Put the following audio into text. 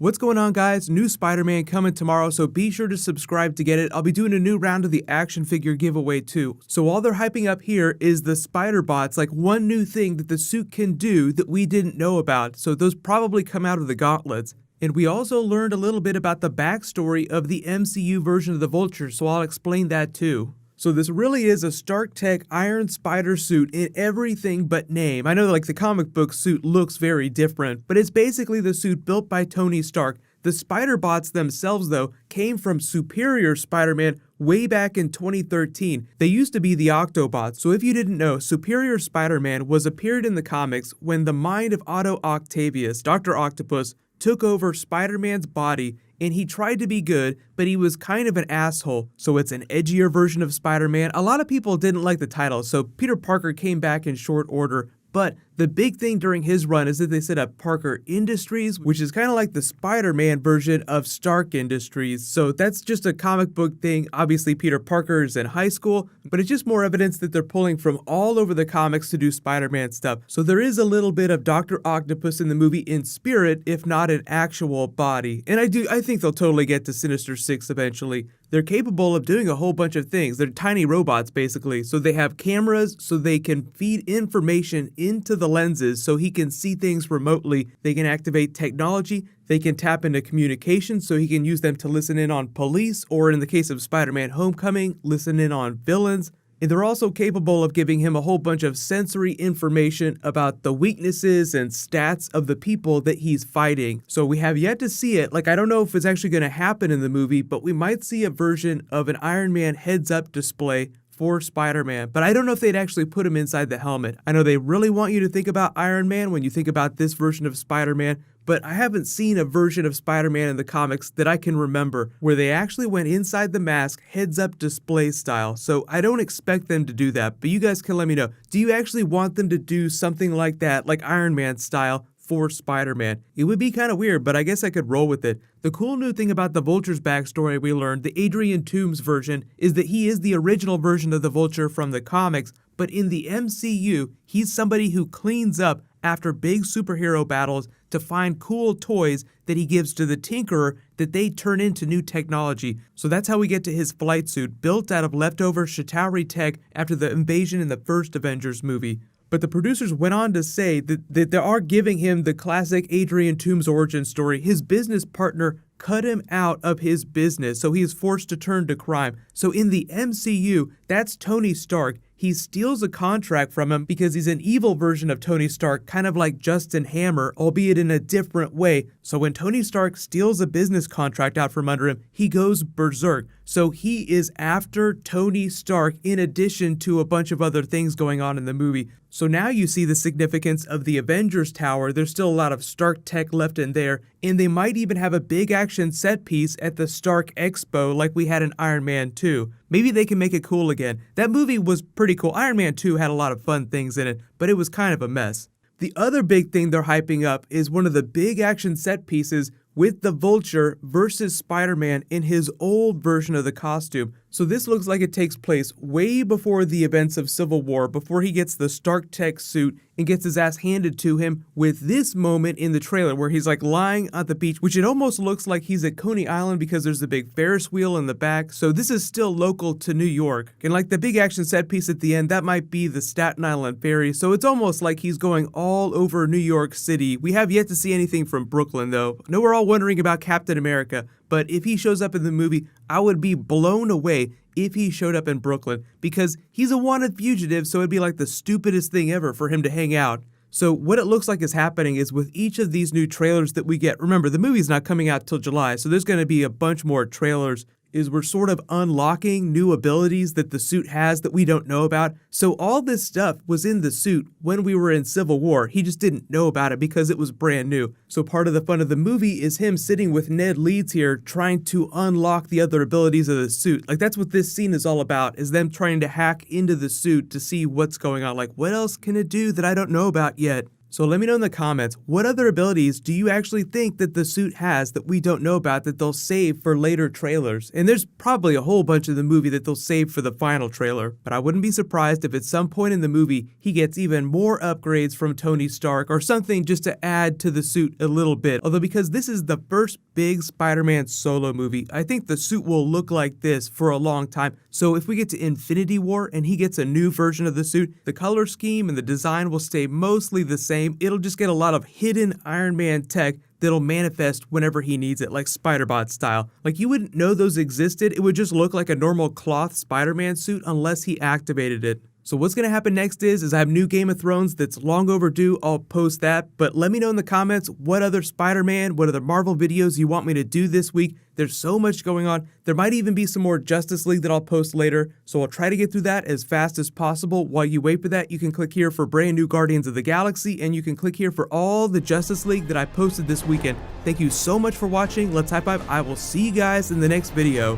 What's going on, guys? New Spider-Man coming tomorrow, so be sure to subscribe to get it. I'll be doing a new round of the action figure giveaway too. So all they're hyping up here is the spider bots, like one new thing that the suit can do that we didn't know about. So those probably come out of the gauntlets. And we also learned a little bit about the backstory of the MCU version of the Vulture, so I'll explain that too. So this really is a Stark Tech Iron Spider suit in everything but name. I know like the comic book suit looks very different, but it's basically the suit built by Tony Stark. The spider bots themselves, though, came from Superior Spider-Man way back in 2013. They used to be the Octobots. So if you didn't know, Superior Spider-Man was a period in the comics when the mind of Otto Octavius, Dr. Octopus, took over Spider-Man's body, and he tried to be good, but he was kind of an asshole. So it's an edgier version of Spider-Man. A lot of people didn't like the title, so Peter Parker came back in short order. But the big thing during his run is that they set up Parker Industries, which is kind of like the Spider-Man version of Stark Industries. So that's just a comic book thing. Obviously, Peter Parker is in high school, but it's just more evidence that they're pulling from all over the comics to do Spider-Man stuff. So there is a little bit of Dr. Octopus in the movie in spirit, if not in actual body. And I think they'll totally get to Sinister Six eventually. They're capable of doing a whole bunch of things. They're tiny robots, basically. So they have cameras so they can feed information into the lenses so he can see things remotely. They can activate technology. They can tap into communication so he can use them to listen in on police, or in the case of Spider-Man Homecoming, listen in on villains. And they're also capable of giving him a whole bunch of sensory information about the weaknesses and stats of the people that he's fighting. So we have yet to see it. Like, I don't know if it's actually going to happen in the movie, but we might see a version of an Iron Man heads-up display for Spider-Man, but I don't know if they'd actually put him inside the helmet. I know they really want you to think about Iron Man when you think about this version of Spider-Man, but I haven't seen a version of Spider-Man in the comics that I can remember where they actually went inside the mask heads-up display style, so I don't expect them to do that, but you guys can let me know. Do you actually want them to do something like that, like Iron Man style, for Spider-Man? It would be kind of weird, but I guess I could roll with it. The cool new thing about the Vulture's backstory we learned, the Adrian Toomes version, is that he is the original version of the Vulture from the comics, but in the MCU, he's somebody who cleans up after big superhero battles to find cool toys that he gives to the Tinkerer that they turn into new technology. So that's how we get to his flight suit, built out of leftover Chitauri tech after the invasion in the first Avengers movie. But the producers went on to say that they are giving him the classic Adrian Toomes origin story. His business partner cut him out of his business, so he is forced to turn to crime. So in the MCU, that's Tony Stark. He steals a contract from him because he's an evil version of Tony Stark, kind of like Justin Hammer, albeit in a different way. So when Tony Stark steals a business contract out from under him, he goes berserk. So he is after Tony Stark in addition to a bunch of other things going on in the movie. So now you see the significance of the Avengers Tower. There's still a lot of Stark tech left in there, and they might even have a big action set piece at the Stark Expo like we had in Iron Man 2. Maybe they can make it cool again. That movie was pretty cool. Iron Man 2 had a lot of fun things in it, but it was kind of a mess. The other big thing they're hyping up is one of the big action set pieces with the Vulture versus Spider-Man in his old version of the costume. So this looks like it takes place way before the events of Civil War, before he gets the Stark Tech suit and gets his ass handed to him, with this moment in the trailer where he's like lying at the beach, which it almost looks like he's at Coney Island because there's a big Ferris wheel in the back. So this is still local to New York. And like the big action set piece at the end, that might be the Staten Island Ferry. So it's almost like he's going all over New York City. We have yet to see anything from Brooklyn though. I know we're all wondering about Captain America, but if he shows up in the movie, I would be blown away if he showed up in Brooklyn, because he's a wanted fugitive, so it'd be like the stupidest thing ever for him to hang out. So what it looks like is happening is with each of these new trailers that we get, remember the movie's not coming out till July, so there's going to be a bunch more trailers, is we're sort of unlocking new abilities that the suit has that we don't know about. So all this stuff was in the suit when we were in Civil War. He just didn't know about it because it was brand new. So part of the fun of the movie is him sitting with Ned Leeds here trying to unlock the other abilities of the suit. Like that's what this scene is all about, is them trying to hack into the suit to see what's going on. Like what else can it do that I don't know about yet? So let me know in the comments, what other abilities do you actually think that the suit has that we don't know about that they'll save for later trailers? And there's probably a whole bunch of the movie that they'll save for the final trailer, but I wouldn't be surprised if at some point in the movie he gets even more upgrades from Tony Stark or something just to add to the suit a little bit. Although because this is the first big Spider-Man solo movie, I think the suit will look like this for a long time. So if we get to Infinity War and he gets a new version of the suit, the color scheme and the design will stay mostly the same. It'll just get a lot of hidden Iron Man tech that'll manifest whenever he needs it, like Spider-Bot style. Like you wouldn't know those existed, it would just look like a normal cloth Spider-Man suit unless he activated it. So what's going to happen next is I have new Game of Thrones that's long overdue. I'll post that, but let me know in the comments what other Spider-Man, what other Marvel videos you want me to do this week. There's so much going on. There might even be some more Justice League that I'll post later, so I'll try to get through that as fast as possible. While you wait for that, you can click here for brand new Guardians of the Galaxy, and you can click here for all the Justice League that I posted this weekend. Thank you so much for watching. Let's high five. I will see you guys in the next video.